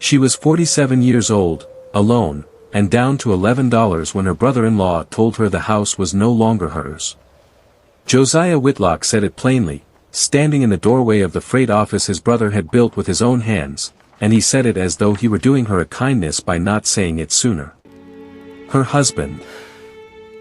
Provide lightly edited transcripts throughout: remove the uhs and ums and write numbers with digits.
She was 47 years old, alone, and down to $11 when her brother-in-law told her the house was no longer hers. Josiah Whitlock said it plainly, standing in the doorway of the freight office his brother had built with his own hands, and he said it as though he were doing her a kindness by not saying it sooner. Her husband,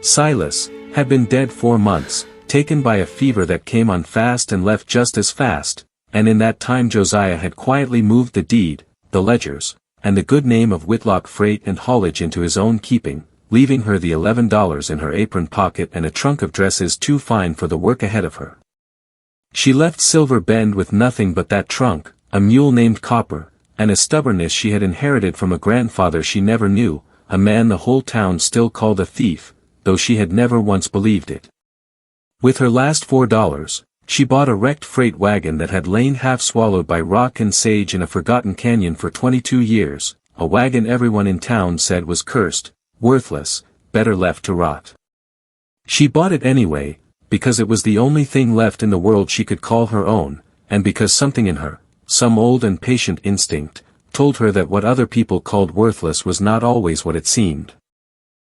Silas, had been dead 4 months, taken by a fever that came on fast and left just as fast, and in that time Josiah had quietly moved the deed, the ledgers, and the good name of Whitlock Freight and Haulage into his own keeping, leaving her the $11 in her apron pocket and a trunk of dresses too fine for the work ahead of her. She left Silver Bend with nothing but that trunk, a mule named Copper, and a stubbornness she had inherited from a grandfather she never knew, a man the whole town still called a thief, though she had never once believed it. With her last $4, she bought a wrecked freight wagon that had lain half swallowed by rock and sage in a forgotten canyon for 22 years, a wagon everyone in town said was cursed, worthless, better left to rot. She bought it anyway, because it was the only thing left in the world she could call her own, and because something in her, some old and patient instinct, told her that what other people called worthless was not always what it seemed.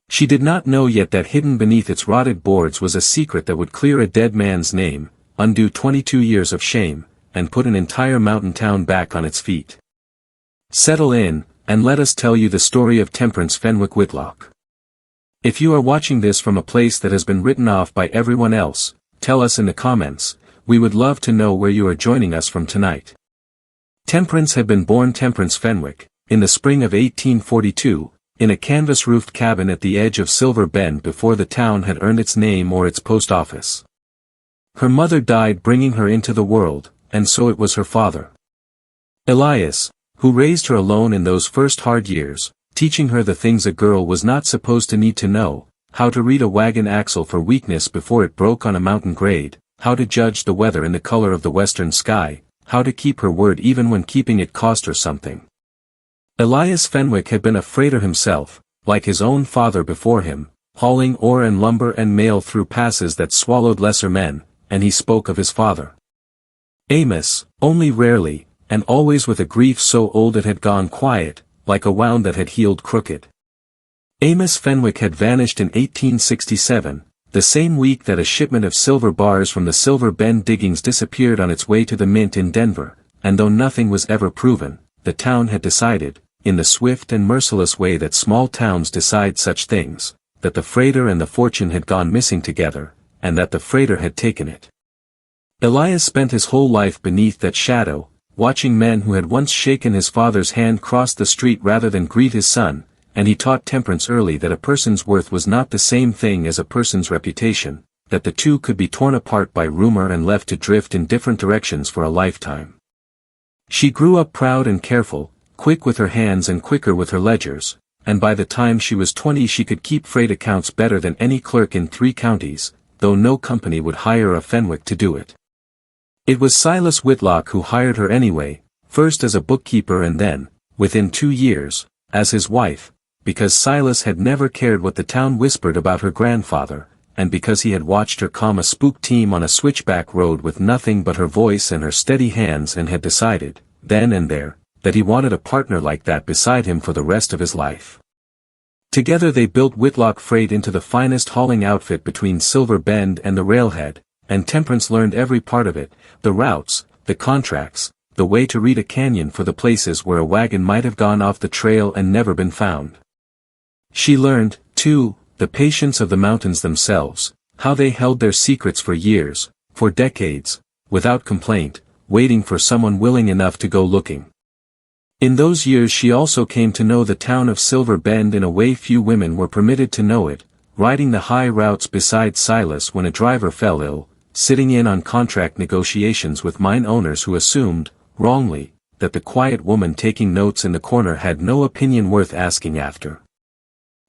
She did not know yet that hidden beneath its rotted boards was a secret that would clear a dead man's name, undo 22 years of shame, and put an entire mountain town back on its feet. Settle in, and let us tell you the story of Temperance Fenwick Whitlock. If you are watching this from a place that has been written off by everyone else, tell us in the comments. We would love to know where you are joining us from tonight. Temperance had been born Temperance Fenwick, in the spring of 1842, in a canvas-roofed cabin at the edge of Silver Bend before the town had earned its name or its post office. Her mother died bringing her into the world, and so it was her father, Elias, who raised her alone in those first hard years, teaching her the things a girl was not supposed to need to know, how to read a wagon axle for weakness before it broke on a mountain grade, how to judge the weather in the color of the western sky, how to keep her word even when keeping it cost her something. Elias Fenwick had been a freighter himself, like his own father before him, hauling ore and lumber and mail through passes that swallowed lesser men, and he spoke of his father, Amos, only rarely, and always with a grief so old it had gone quiet, like a wound that had healed crooked. Amos Fenwick had vanished in 1867, the same week that a shipment of silver bars from the Silver Bend diggings disappeared on its way to the mint in Denver, and though nothing was ever proven, the town had decided, in the swift and merciless way that small towns decide such things, that the freighter and the fortune had gone missing together, and that the freighter had taken it. Elias spent his whole life beneath that shadow, watching men who had once shaken his father's hand cross the street rather than greet his son, and he taught Temperance early that a person's worth was not the same thing as a person's reputation, that the two could be torn apart by rumor and left to drift in different directions for a lifetime. She grew up proud and careful, quick with her hands and quicker with her ledgers, and by the time she was 20 she could keep freight accounts better than any clerk in 3 counties, though no company would hire a Fenwick to do it. It was Silas Whitlock who hired her anyway, first as a bookkeeper and then, within 2 years, as his wife, because Silas had never cared what the town whispered about her grandfather, and because he had watched her calm a spook team on a switchback road with nothing but her voice and her steady hands and had decided, then and there, that he wanted a partner like that beside him for the rest of his life. Together they built Whitlock Freight into the finest hauling outfit between Silver Bend and the railhead, and Temperance learned every part of it, the routes, the contracts, the way to read a canyon for the places where a wagon might have gone off the trail and never been found. She learned, too, the patience of the mountains themselves, how they held their secrets for years, for decades, without complaint, waiting for someone willing enough to go looking. In those years she also came to know the town of Silver Bend in a way few women were permitted to know it, riding the high routes beside Silas when a driver fell ill, sitting in on contract negotiations with mine owners who assumed, wrongly, that the quiet woman taking notes in the corner had no opinion worth asking after.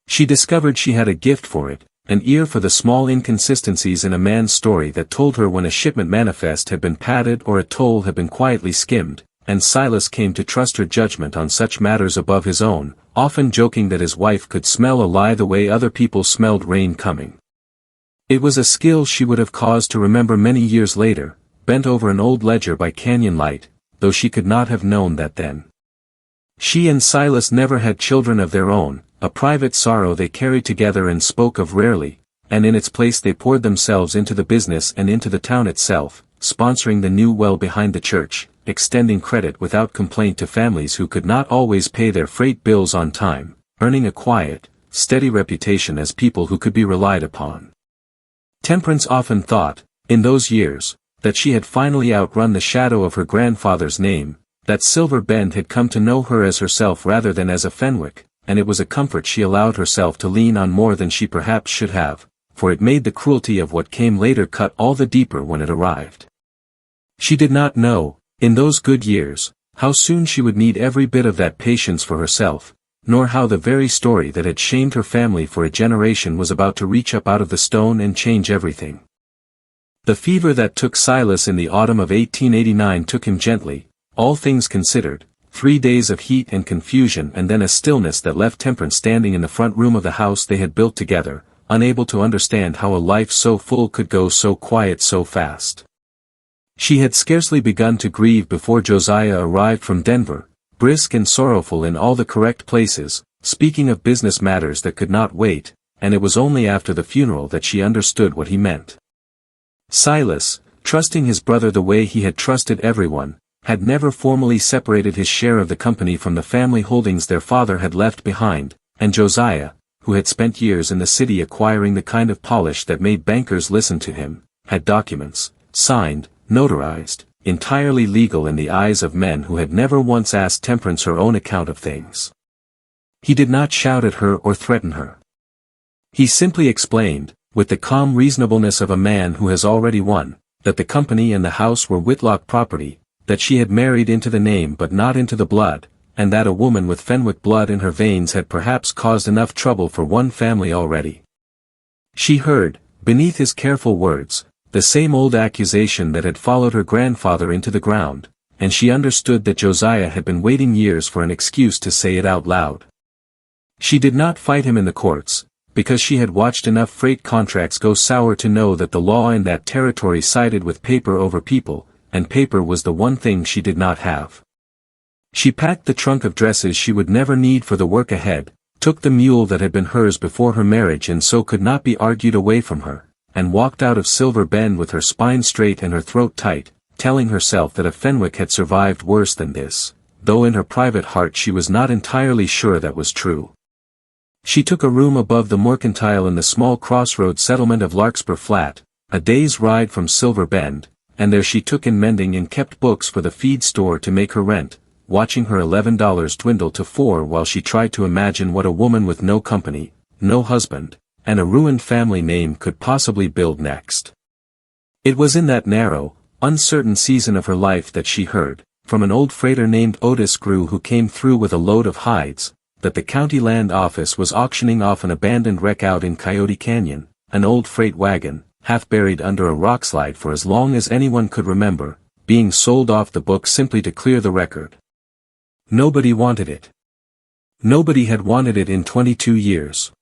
She discovered she had a gift for it, an ear for the small inconsistencies in a man's story that told her when a shipment manifest had been padded or a toll had been quietly skimmed, and Silas came to trust her judgment on such matters above his own, often joking that his wife could smell a lie the way other people smelled rain coming. It was a skill she would have cause to remember many years later, bent over an old ledger by canyon light, though she could not have known that then. She and Silas never had children of their own, a private sorrow they carried together and spoke of rarely, and in its place they poured themselves into the business and into the town itself, sponsoring the new well behind the church, extending credit without complaint to families who could not always pay their freight bills on time, earning a quiet, steady reputation as people who could be relied upon. Temperance often thought, in those years, that she had finally outrun the shadow of her grandfather's name, that Silver Bend had come to know her as herself rather than as a Fenwick, and it was a comfort she allowed herself to lean on more than she perhaps should have, for it made the cruelty of what came later cut all the deeper when it arrived. She did not know, in those good years, how soon she would need every bit of that patience for herself, nor how the very story that had shamed her family for a generation was about to reach up out of the stone and change everything. The fever that took Silas in the autumn of 1889 took him gently, all things considered, 3 days of heat and confusion and then a stillness that left Temperance standing in the front room of the house they had built together, unable to understand how a life so full could go so quiet so fast. She had scarcely begun to grieve before Josiah arrived from Denver, brisk and sorrowful in all the correct places, speaking of business matters that could not wait, and it was only after the funeral that she understood what he meant. Silas, trusting his brother the way he had trusted everyone, had never formally separated his share of the company from the family holdings their father had left behind, and Josiah, who had spent years in the city acquiring the kind of polish that made bankers listen to him, had documents, signed, notarized, entirely legal in the eyes of men who had never once asked Temperance her own account of things. He did not shout at her or threaten her. He simply explained, with the calm reasonableness of a man who has already won, that the company and the house were Whitlock property, that she had married into the name but not into the blood, and that a woman with Fenwick blood in her veins had perhaps caused enough trouble for one family already. She heard, beneath his careful words, the same old accusation that had followed her grandfather into the ground, and she understood that Josiah had been waiting years for an excuse to say it out loud. She did not fight him in the courts, because she had watched enough freight contracts go sour to know that the law in that territory sided with paper over people, and paper was the one thing she did not have. She packed the trunk of dresses she would never need for the work ahead, took the mule that had been hers before her marriage and so could not be argued away from her, and walked out of Silver Bend with her spine straight and her throat tight, telling herself that a Fenwick had survived worse than this, though in her private heart she was not entirely sure that was true. She took a room above the mercantile in the small crossroad settlement of Larkspur Flat, a day's ride from Silver Bend, and there she took in mending and kept books for the feed store to make her rent, watching her $11 dwindle to $4 while she tried to imagine what a woman with no company, no husband, and a ruined family name could possibly build next. It was in that narrow, uncertain season of her life that she heard, from an old freighter named Otis Grew who came through with a load of hides, that the county land office was auctioning off an abandoned wreck out in Coyote Canyon, an old freight wagon, half buried under a rockslide for as long as anyone could remember, being sold off the book simply to clear the record. Nobody wanted it. Nobody had wanted it in 22 years.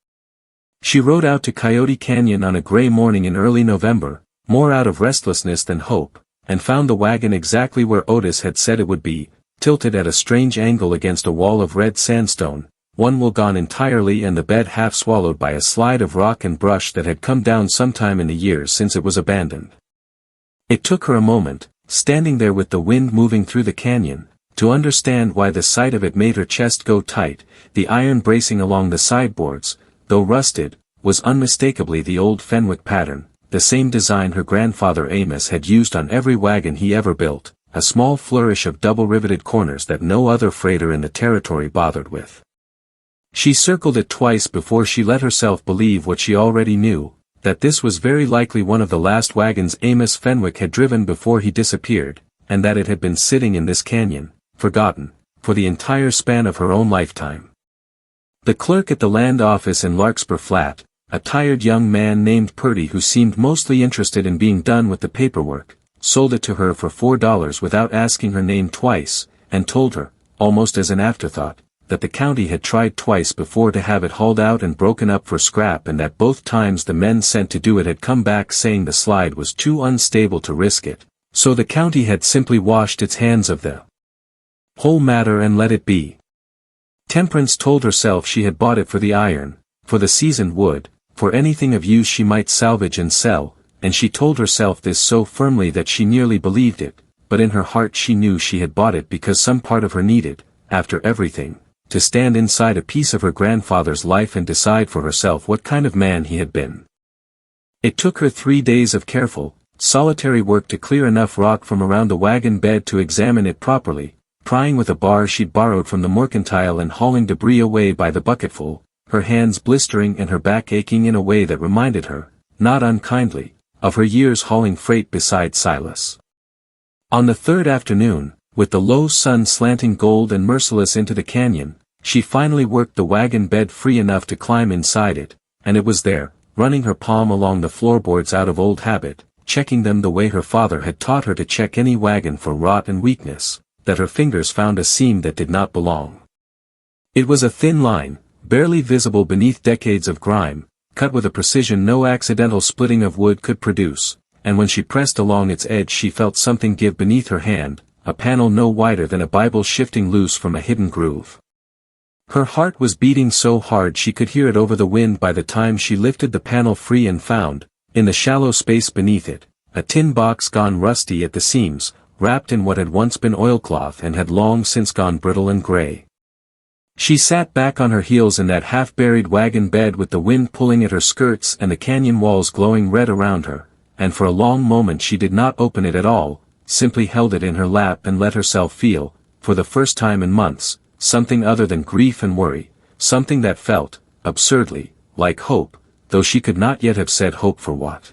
She rode out to Coyote Canyon on a gray morning in early November, more out of restlessness than hope, and found the wagon exactly where Otis had said it would be, tilted at a strange angle against a wall of red sandstone, one wheel gone entirely and the bed half swallowed by a slide of rock and brush that had come down sometime in the years since it was abandoned. It took her a moment, standing there with the wind moving through the canyon, to understand why the sight of it made her chest go tight. The iron bracing along the sideboards, though rusted, was unmistakably the old Fenwick pattern, the same design her grandfather Amos had used on every wagon he ever built, a small flourish of double-riveted corners that no other freighter in the territory bothered with. She circled it twice before she let herself believe what she already knew, that this was very likely one of the last wagons Amos Fenwick had driven before he disappeared, and that it had been sitting in this canyon, forgotten, for the entire span of her own lifetime. The clerk at the land office in Larkspur Flat, a tired young man named Purdy who seemed mostly interested in being done with the paperwork, sold it to her for $4 without asking her name twice, and told her, almost as an afterthought, that the county had tried twice before to have it hauled out and broken up for scrap and that both times the men sent to do it had come back saying the slide was too unstable to risk it, so the county had simply washed its hands of the whole matter and let it be. Temperance told herself she had bought it for the iron, for the seasoned wood, for anything of use she might salvage and sell, and she told herself this so firmly that she nearly believed it, but in her heart she knew she had bought it because some part of her needed, after everything, to stand inside a piece of her grandfather's life and decide for herself what kind of man he had been. It took her 3 days of careful, solitary work to clear enough rock from around the wagon bed to examine it properly, prying with a bar she'd borrowed from the mercantile and hauling debris away by the bucketful, her hands blistering and her back aching in a way that reminded her, not unkindly, of her years hauling freight beside Silas. On the third afternoon, with the low sun slanting gold and merciless into the canyon, she finally worked the wagon bed free enough to climb inside it, and it was there, running her palm along the floorboards out of old habit, checking them the way her father had taught her to check any wagon for rot and weakness, that her fingers found a seam that did not belong. It was a thin line, barely visible beneath decades of grime, cut with a precision no accidental splitting of wood could produce, and when she pressed along its edge she felt something give beneath her hand, a panel no wider than a Bible shifting loose from a hidden groove. Her heart was beating so hard she could hear it over the wind by the time she lifted the panel free and found, in the shallow space beneath it, a tin box gone rusty at the seams, wrapped in what had once been oilcloth and had long since gone brittle and gray. She sat back on her heels in that half-buried wagon bed with the wind pulling at her skirts and the canyon walls glowing red around her, and for a long moment she did not open it at all, simply held it in her lap and let herself feel, for the first time in months, something other than grief and worry, something that felt, absurdly, like hope, though she could not yet have said hope for what.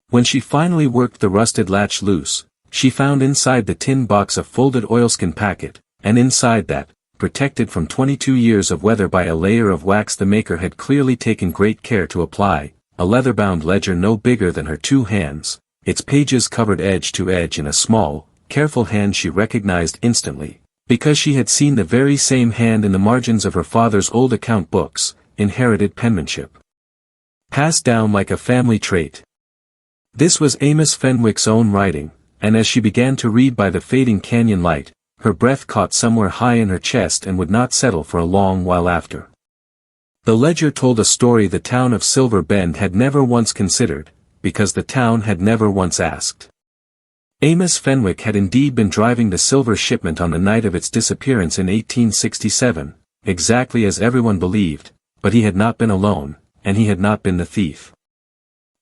When she finally worked the rusted latch loose, she found inside the tin box a folded oilskin packet, and inside that, protected from 22 years of weather by a layer of wax the maker had clearly taken great care to apply, a leather-bound ledger no bigger than her 2 hands, its pages covered edge to edge in a small, careful hand she recognized instantly, because she had seen the very same hand in the margins of her father's old account books, inherited penmanship. Passed down like a family trait. This was Amos Fenwick's own writing, and as she began to read by the fading canyon light, her breath caught somewhere high in her chest and would not settle for a long while after. The ledger told a story the town of Silver Bend had never once considered, because the town had never once asked. Amos Fenwick had indeed been driving the silver shipment on the night of its disappearance in 1867, exactly as everyone believed, but he had not been alone, and he had not been the thief.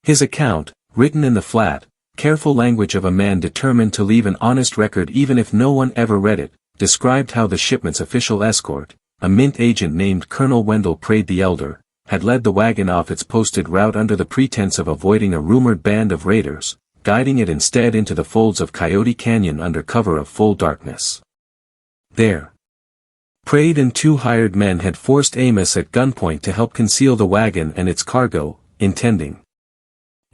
His account, written in the flat, careful language of a man determined to leave an honest record even if no one ever read it, described how the shipment's official escort, a mint agent named Colonel Wendell Praed the Elder, had led the wagon off its posted route under the pretense of avoiding a rumored band of raiders, guiding it instead into the folds of Coyote Canyon under cover of full darkness. There, Praed and 2 hired men had forced Amos at gunpoint to help conceal the wagon and its cargo, intending,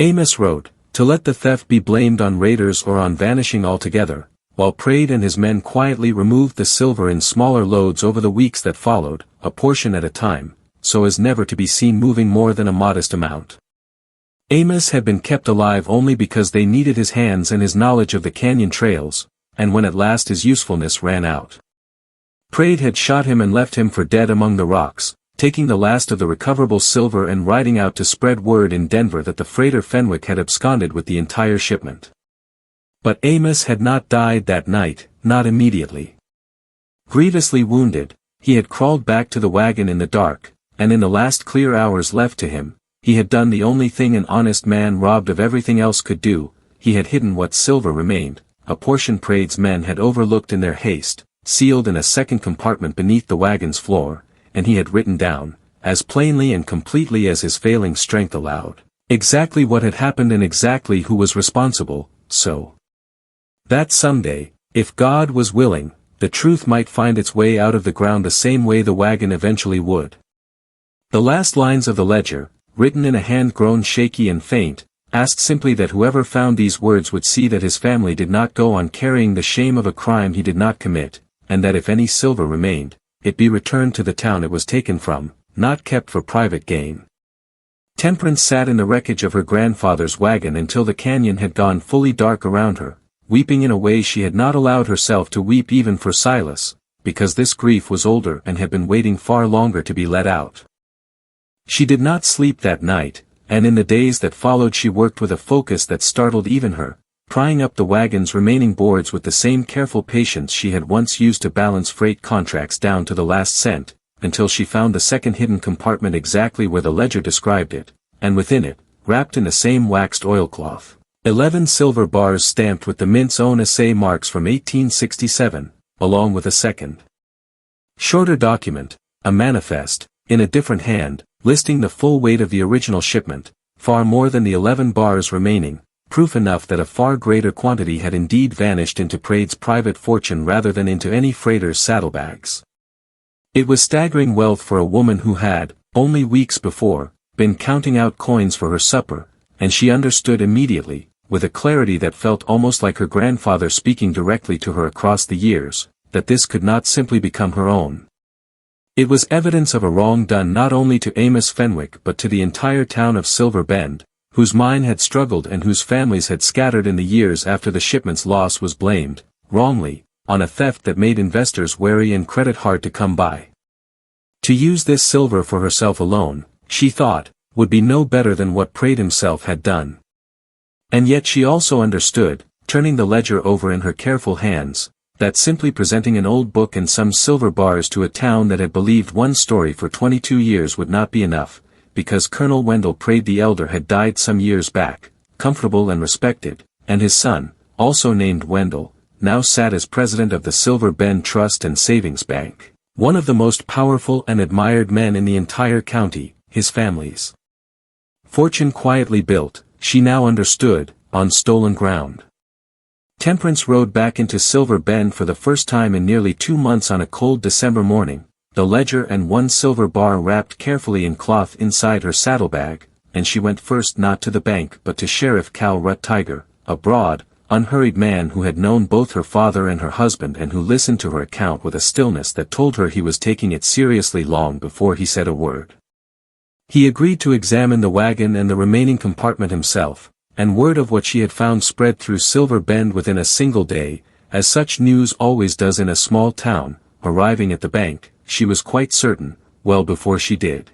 Amos wrote, to let the theft be blamed on raiders or on vanishing altogether, while Praed and his men quietly removed the silver in smaller loads over the weeks that followed, a portion at a time, so as never to be seen moving more than a modest amount. Amos had been kept alive only because they needed his hands and his knowledge of the canyon trails, and when at last his usefulness ran out, Praed had shot him and left him for dead among the rocks, taking the last of the recoverable silver and riding out to spread word in Denver that the freighter Fenwick had absconded with the entire shipment. But Amos had not died that night, not immediately. Grievously wounded, he had crawled back to the wagon in the dark, and in the last clear hours left to him, he had done the only thing an honest man robbed of everything else could do, he had hidden what silver remained, a portion Praed's men had overlooked in their haste, sealed in a second compartment beneath the wagon's floor, and he had written down, as plainly and completely as his failing strength allowed, exactly what had happened and exactly who was responsible, so that someday, if God was willing, the truth might find its way out of the ground the same way the wagon eventually would. The last lines of the ledger, written in a hand grown shaky and faint, asked simply that whoever found these words would see that his family did not go on carrying the shame of a crime he did not commit, and that if any silver remained, it be returned to the town it was taken from, not kept for private gain. Temperance sat in the wreckage of her grandfather's wagon until the canyon had gone fully dark around her, weeping in a way she had not allowed herself to weep even for Silas, because this grief was older and had been waiting far longer to be let out. She did not sleep that night, and in the days that followed she worked with a focus that startled even her, prying up the wagon's remaining boards with the same careful patience she had once used to balance freight contracts down to the last cent, until she found the second hidden compartment exactly where the ledger described it, and within it, wrapped in the same waxed oilcloth, 11 silver bars stamped with the mint's own assay marks from 1867, along with a second, shorter document, a manifest, in a different hand, listing the full weight of the original shipment, far more than the 11 bars remaining, proof enough that a far greater quantity had indeed vanished into Praed's private fortune rather than into any freighter's saddlebags. It was staggering wealth for a woman who had, only weeks before, been counting out coins for her supper, and she understood immediately, with a clarity that felt almost like her grandfather speaking directly to her across the years, that this could not simply become her own. It was evidence of a wrong done not only to Amos Fenwick but to the entire town of Silver Bend, whose mine had struggled and whose families had scattered in the years after the shipment's loss was blamed, wrongly, on a theft that made investors wary and credit hard to come by. To use this silver for herself alone, she thought, would be no better than what Praed himself had done. And yet she also understood, turning the ledger over in her careful hands, that simply presenting an old book and some silver bars to a town that had believed one story for 22 years would not be enough, because Colonel Wendell Praed the Elder had died some years back, comfortable and respected, and his son, also named Wendell, now sat as president of the Silver Bend Trust and Savings Bank, one of the most powerful and admired men in the entire county, his family's fortune quietly built, she now understood, on stolen ground. Temperance rode back into Silver Bend for the first time in nearly 2 months on a cold December morning, the ledger and 1 silver bar wrapped carefully in cloth inside her saddlebag, and she went first not to the bank but to Sheriff Cal Rutt-Tiger, a broad, unhurried man who had known both her father and her husband and who listened to her account with a stillness that told her he was taking it seriously long before he said a word. He agreed to examine the wagon and the remaining compartment himself, and word of what she had found spread through Silver Bend within a single day, as such news always does in a small town, arriving at the bank, she was quite certain, well before she did.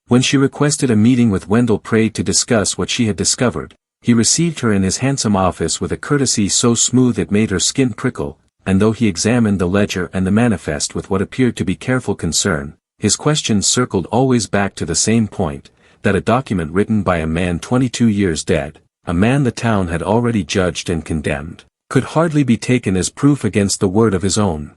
When she requested a meeting with Wendell Praed to discuss what she had discovered, he received her in his handsome office with a courtesy so smooth it made her skin prickle, and though he examined the ledger and the manifest with what appeared to be careful concern, his questions circled always back to the same point, that a document written by a man 22 years dead, a man the town had already judged and condemned, could hardly be taken as proof against the word of his own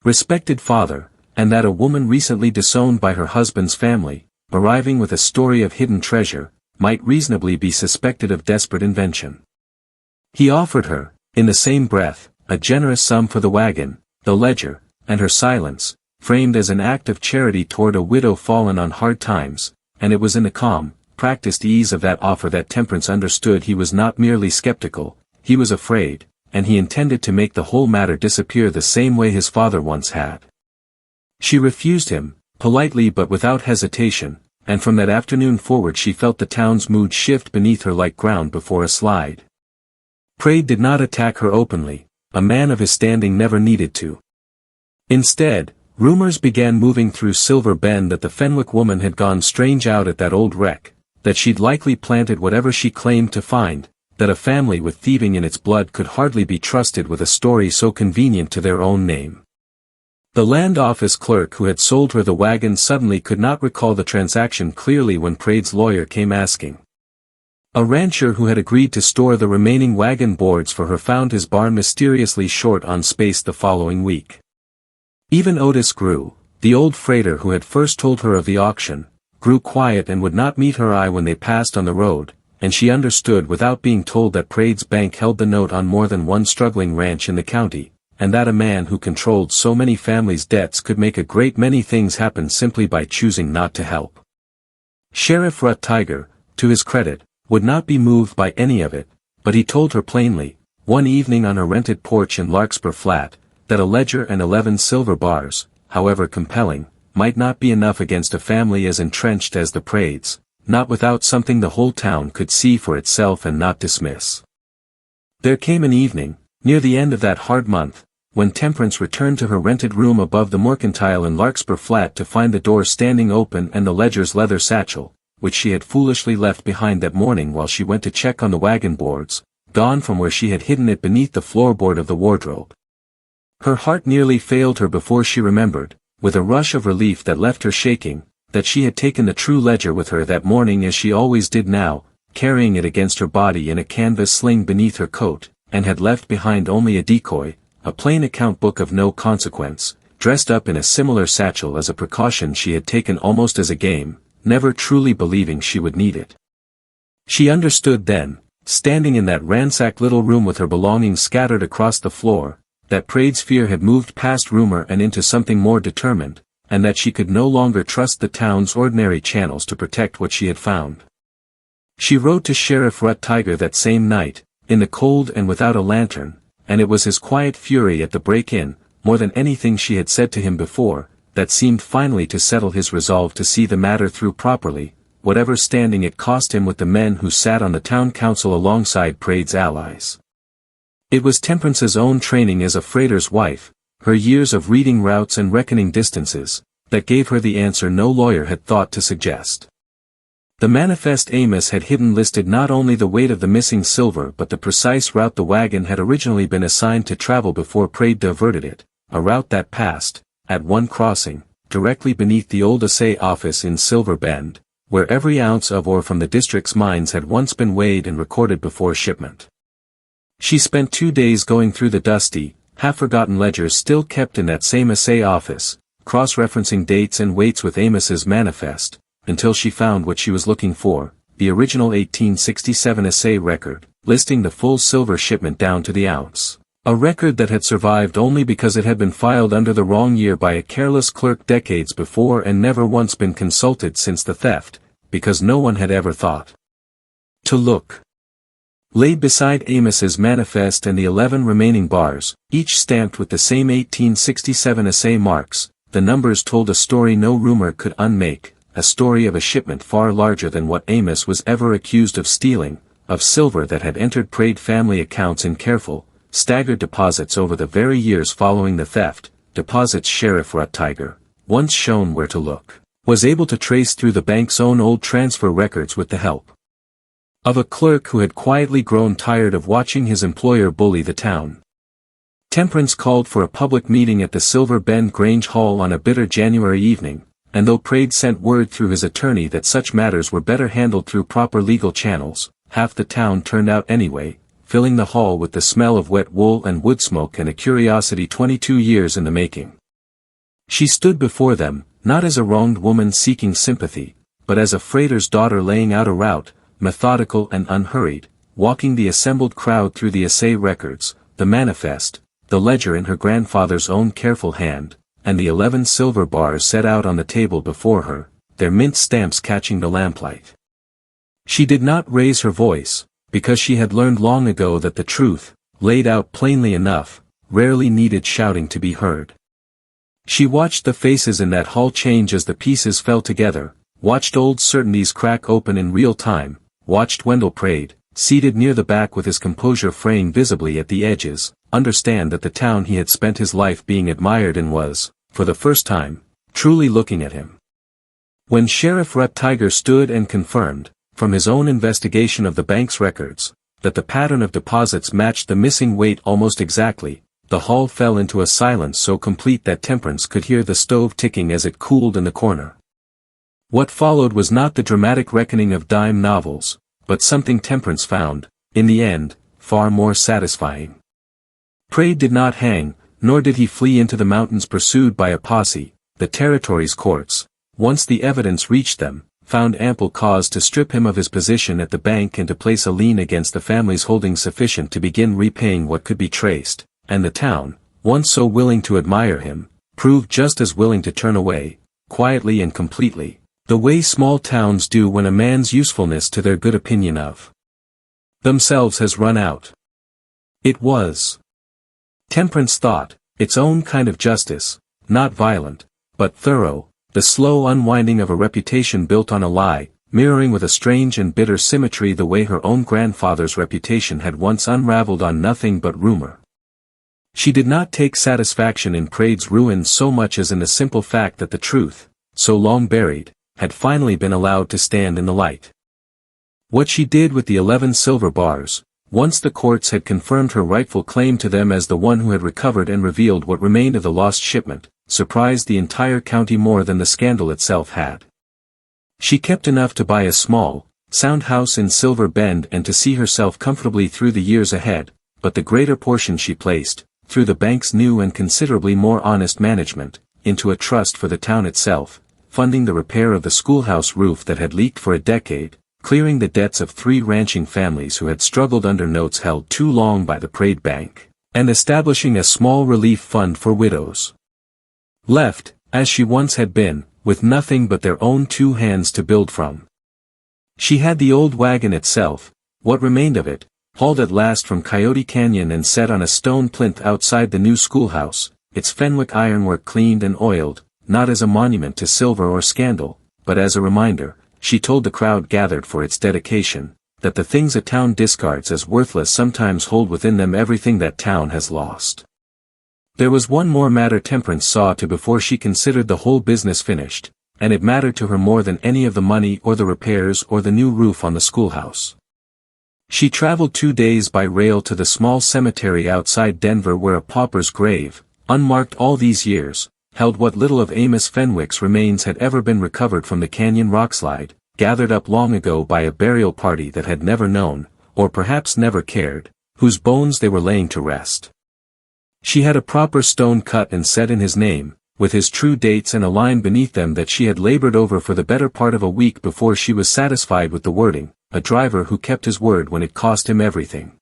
respected father, and that a woman recently disowned by her husband's family, arriving with a story of hidden treasure, might reasonably be suspected of desperate invention. He offered her, in the same breath, a generous sum for the wagon, the ledger, and her silence, framed as an act of charity toward a widow fallen on hard times, and it was in the calm, practiced ease of that offer that Temperance understood he was not merely skeptical, he was afraid, and he intended to make the whole matter disappear the same way his father once had. She refused him, politely but without hesitation, and from that afternoon forward she felt the town's mood shift beneath her like ground before a slide. Praed did not attack her openly, a man of his standing never needed to. Instead, rumors began moving through Silver Bend that the Fenwick woman had gone strange out at that old wreck, that she'd likely planted whatever she claimed to find, that a family with thieving in its blood could hardly be trusted with a story so convenient to their own name. The land office clerk who had sold her the wagon suddenly could not recall the transaction clearly when Praed's lawyer came asking. A rancher who had agreed to store the remaining wagon boards for her found his barn mysteriously short on space the following week. Even Otis grew, the old freighter who had first told her of the auction, grew quiet and would not meet her eye when they passed on the road, and she understood without being told that Praed's bank held the note on more than one struggling ranch in the county, and that a man who controlled so many families' debts could make a great many things happen simply by choosing not to help. Sheriff Rutt-Tiger, to his credit, would not be moved by any of it, but he told her plainly, one evening on her rented porch in Larkspur Flat, that a ledger and 11 silver bars, however compelling, might not be enough against a family as entrenched as the Praeds, not without something the whole town could see for itself and not dismiss. There came an evening, near the end of that hard month, when Temperance returned to her rented room above the Mercantile in Larkspur Flat to find the door standing open and the ledger's leather satchel, which she had foolishly left behind that morning while she went to check on the wagon boards, gone from where she had hidden it beneath the floorboard of the wardrobe. Her heart nearly failed her before she remembered, with a rush of relief that left her shaking, that she had taken the true ledger with her that morning as she always did now, carrying it against her body in a canvas sling beneath her coat, and had left behind only a decoy, a plain account book of no consequence, dressed up in a similar satchel as a precaution she had taken almost as a game, never truly believing she would need it. She understood then, standing in that ransacked little room with her belongings scattered across the floor, that Prade's fear had moved past rumor and into something more determined, and that she could no longer trust the town's ordinary channels to protect what she had found. She wrote to Sheriff Rutt-Tiger that same night, in the cold and without a lantern, and it was his quiet fury at the break-in, more than anything she had said to him before, that seemed finally to settle his resolve to see the matter through properly, whatever standing it cost him with the men who sat on the town council alongside Prade's allies. It was Temperance's own training as a freighter's wife, her years of reading routes and reckoning distances, that gave her the answer no lawyer had thought to suggest. The manifest Amos had hidden listed not only the weight of the missing silver but the precise route the wagon had originally been assigned to travel before Prade diverted it, a route that passed, at one crossing, directly beneath the old assay office in Silver Bend, where every ounce of ore from the district's mines had once been weighed and recorded before shipment. She spent 2 days going through the dusty, half-forgotten ledgers still kept in that same assay office, cross-referencing dates and weights with Amos's manifest, until she found what she was looking for, the original 1867 assay record, listing the full silver shipment down to the ounce. A record that had survived only because it had been filed under the wrong year by a careless clerk decades before and never once been consulted since the theft, because no one had ever thought to look. Laid beside Amos's manifest and the 11 remaining bars, each stamped with the same 1867 assay marks, the numbers told a story no rumor could unmake, a story of a shipment far larger than what Amos was ever accused of stealing, of silver that had entered Prade family accounts in careful, staggered deposits over the very years following the theft, deposits Sheriff Rutt-Tiger, once shown where to look, was able to trace through the bank's own old transfer records with the help of a clerk who had quietly grown tired of watching his employer bully the town. Temperance called for a public meeting at the Silver Bend Grange Hall on a bitter January evening, and though Prade sent word through his attorney that such matters were better handled through proper legal channels, half the town turned out anyway, filling the hall with the smell of wet wool and wood smoke and a curiosity 22 years in the making. She stood before them, not as a wronged woman seeking sympathy, but as a freighter's daughter laying out a route, methodical and unhurried, walking the assembled crowd through the assay records, the manifest, the ledger in her grandfather's own careful hand, and the 11 silver bars set out on the table before her, their mint stamps catching the lamplight. She did not raise her voice, because she had learned long ago that the truth, laid out plainly enough, rarely needed shouting to be heard. She watched the faces in that hall change as the pieces fell together, watched old certainties crack open in real time, watched Wendell Prade, seated near the back with his composure fraying visibly at the edges, understand that the town he had spent his life being admired in was, for the first time, truly looking at him. When Sheriff Rutt-Tiger stood and confirmed, from his own investigation of the bank's records, that the pattern of deposits matched the missing weight almost exactly, the hall fell into a silence so complete that Temperance could hear the stove ticking as it cooled in the corner. What followed was not the dramatic reckoning of dime novels, but something Temperance found, in the end, far more satisfying. Prade did not hang, nor did he flee into the mountains pursued by a posse. The territory's courts, once the evidence reached them, found ample cause to strip him of his position at the bank and to place a lien against the family's holdings sufficient to begin repaying what could be traced, and the town, once so willing to admire him, proved just as willing to turn away, quietly and completely, the way small towns do when a man's usefulness to their good opinion of themselves has run out. It was, Temperance thought, its own kind of justice, not violent, but thorough, the slow unwinding of a reputation built on a lie, mirroring with a strange and bitter symmetry the way her own grandfather's reputation had once unraveled on nothing but rumor. She did not take satisfaction in Prade's ruin so much as in the simple fact that the truth, so long buried, had finally been allowed to stand in the light. What she did with the 11 silver bars, once the courts had confirmed her rightful claim to them as the one who had recovered and revealed what remained of the lost shipment, surprised the entire county more than the scandal itself had. She kept enough to buy a small, sound house in Silver Bend and to see herself comfortably through the years ahead, but the greater portion she placed, through the bank's new and considerably more honest management, into a trust for the town itself, funding the repair of the schoolhouse roof that had leaked for a decade, clearing the debts of 3 ranching families who had struggled under notes held too long by the Prade Bank, and establishing a small relief fund for widows. Left, as she once had been, with nothing but their own 2 hands to build from. She had the old wagon itself, what remained of it, hauled at last from Coyote Canyon and set on a stone plinth outside the new schoolhouse, its Fenwick ironwork cleaned and oiled, not as a monument to silver or scandal, but as a reminder, she told the crowd gathered for its dedication, that the things a town discards as worthless sometimes hold within them everything that town has lost. There was one more matter Temperance saw to before she considered the whole business finished, and it mattered to her more than any of the money or the repairs or the new roof on the schoolhouse. She traveled 2 days by rail to the small cemetery outside Denver where a pauper's grave, unmarked all these years, held what little of Amos Fenwick's remains had ever been recovered from the canyon rockslide, gathered up long ago by a burial party that had never known, or perhaps never cared, whose bones they were laying to rest. She had a proper stone cut and set in his name, with his true dates and a line beneath them that she had labored over for the better part of a week before she was satisfied with the wording, a driver who kept his word when it cost him everything.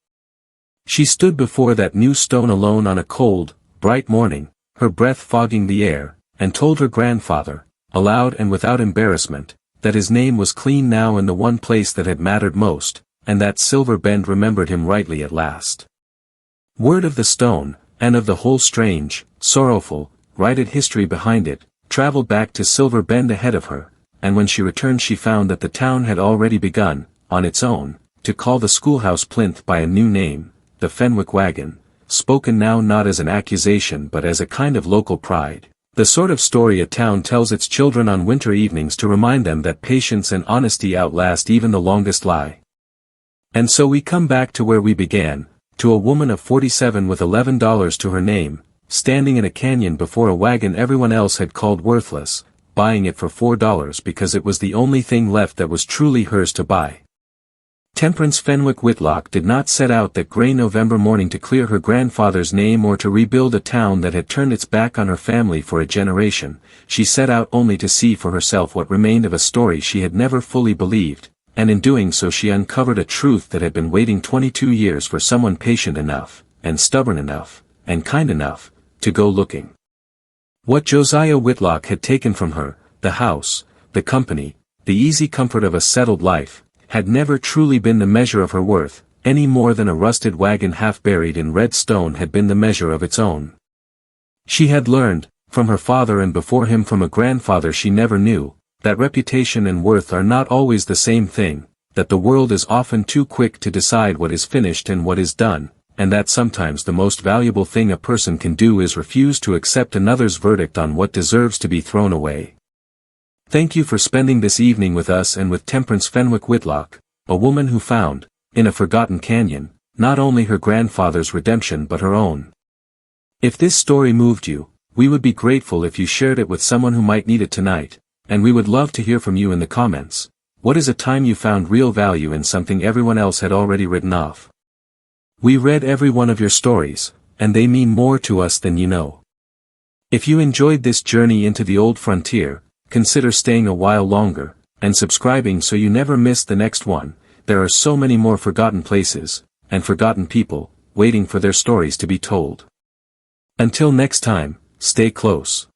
She stood before that new stone alone on a cold, bright morning, her breath fogging the air, and told her grandfather, aloud and without embarrassment, that his name was clean now in the one place that had mattered most, and that Silver Bend remembered him rightly at last. Word of the stone, and of the whole strange, sorrowful, righted history behind it, traveled back to Silver Bend ahead of her, and when she returned she found that the town had already begun, on its own, to call the schoolhouse plinth by a new name, the Fenwick Wagon, spoken now not as an accusation but as a kind of local pride, the sort of story a town tells its children on winter evenings to remind them that patience and honesty outlast even the longest lie. And so we come back to where we began, to a woman of 47 with $11 to her name, standing in a canyon before a wagon everyone else had called worthless, buying it for $4 because it was the only thing left that was truly hers to buy. Temperance Fenwick Whitlock did not set out that gray November morning to clear her grandfather's name or to rebuild a town that had turned its back on her family for a generation. She set out only to see for herself what remained of a story she had never fully believed, and in doing so she uncovered a truth that had been waiting 22 years for someone patient enough, and stubborn enough, and kind enough, to go looking. What Josiah Whitlock had taken from her, the house, the company, the easy comfort of a settled life, had never truly been the measure of her worth, any more than a rusted wagon half buried in red stone had been the measure of its own. She had learned, from her father and before him from a grandfather she never knew, that reputation and worth are not always the same thing, that the world is often too quick to decide what is finished and what is done, and that sometimes the most valuable thing a person can do is refuse to accept another's verdict on what deserves to be thrown away. Thank you for spending this evening with us and with Temperance Fenwick Whitlock, a woman who found, in a forgotten canyon, not only her grandfather's redemption but her own. If this story moved you, we would be grateful if you shared it with someone who might need it tonight, and we would love to hear from you in the comments. What is a time you found real value in something everyone else had already written off? We read every one of your stories, and they mean more to us than you know. If you enjoyed this journey into the old frontier, consider staying a while longer, and subscribing so you never miss the next one. There are so many more forgotten places, and forgotten people, waiting for their stories to be told. Until next time, stay close.